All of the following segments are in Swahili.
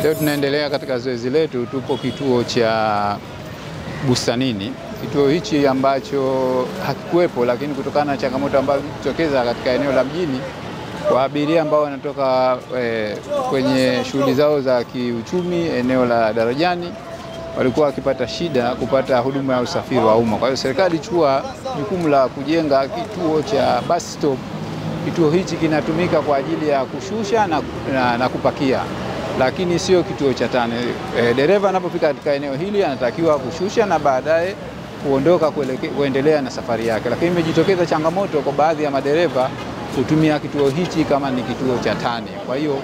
Leo tunaendelea katika zoezi letu, tupo kituo cha Bustanini. Kituo hichi ambacho hakikuwepo, lakini kutokana na changamoto ambazo zilitokeza katika eneo la mjini kwa abiria ambao wanatoka kwenye shughuli zao za kiuchumi eneo la Darajani, walikuwa wakipata shida kupata huduma ya usafiri wa umma. Kwa hiyo serikali ilichukua jukumu la kujenga kituo cha bus stop. Kituo hichi kinatumika kwa ajili ya kushusha na kupakia, lakini sio kituo cha tani. Dereva anapofika katika eneo hili anatakiwa kushusha na baadaye kuondoka kuendelea na safari yake. Lakini imejitokeza changamoto kwa baadhi ya madereva kutumia kituo hichi kama ni kituo cha tani. Kwa hiyo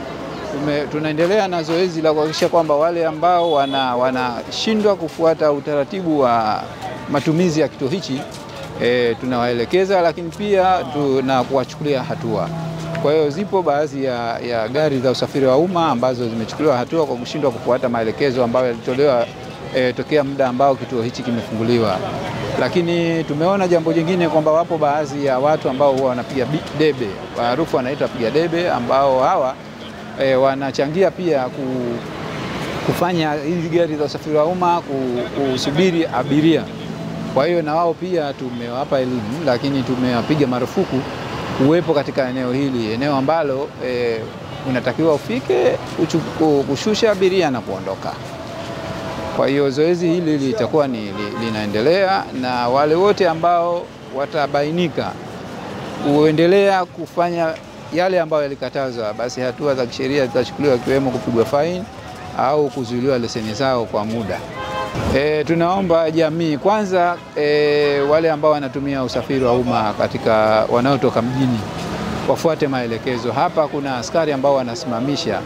tunaendelea na zoezi la kuhakikisha kwamba wale ambao wanashindwa kufuata utaratibu wa matumizi ya kituo hichi tunawaelekeza, lakini pia na kuwachukulia hatua. Kwa hiyo zipo baadhi ya gari za usafiri wa umma ambazo zimechukuliwa hatua kwa kushindwa kufuata maelekezo ambayo yalitolewa tokea muda ambao kituo hichi kimefunguliwa. Lakini tumeona jambo jingine kwamba wapo baadhi ya watu ambao huwa wanapiga debe, maarufu wanaitwa piga debe, ambao hawa wanachangia pia kufanya hizi gari za usafiri wa umma kusubiri abiria. Kwa hiyo na wao pia tumewapa elimu, lakini tumewapiga marufuku uwepo katika eneo hili, eneo ambalo unatakiwa ufike kushusha abiria na kuondoka. Kwa hiyo zoezi hili litakuwa linaendelea, na wale wote ambao watabainika kuendelea kufanya yale ambayo yalikatazwa, basi hatua za kisheria zitachukuliwa, ikiwemo kupigwa faini au kuzuiliwa leseni zao kwa muda. Tunaomba jamii kwanza, wale ambao wanatumia usafiri wa umma katika wanaotoka mjini wafuate maelekezo. Hapa kuna askari ambao wanasimamisha.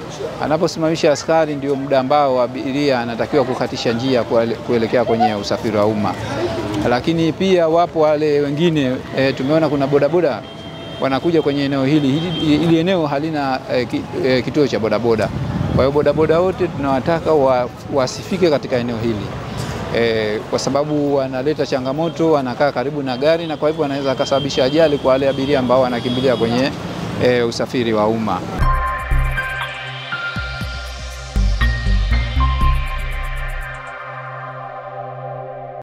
Anaposimamisha askari, ndio muda ambao abiria anatakiwa kukatisha njia kuelekea kwenye usafiri wa umma. Lakini pia wapo wale wengine, tumeona kuna bodaboda wanakuja kwenye eneo hili eneo halina kituo cha bodaboda. Kwa hiyo bodaboda wote tunawataka wasifike katika eneo hili, kwa sababu wanaleta changamoto, wanakaa karibu na gari, na kwa hivyo wanaweza kusababisha ajali kwa wale abiria ambao wanakimbilia kwenye usafiri wa umma.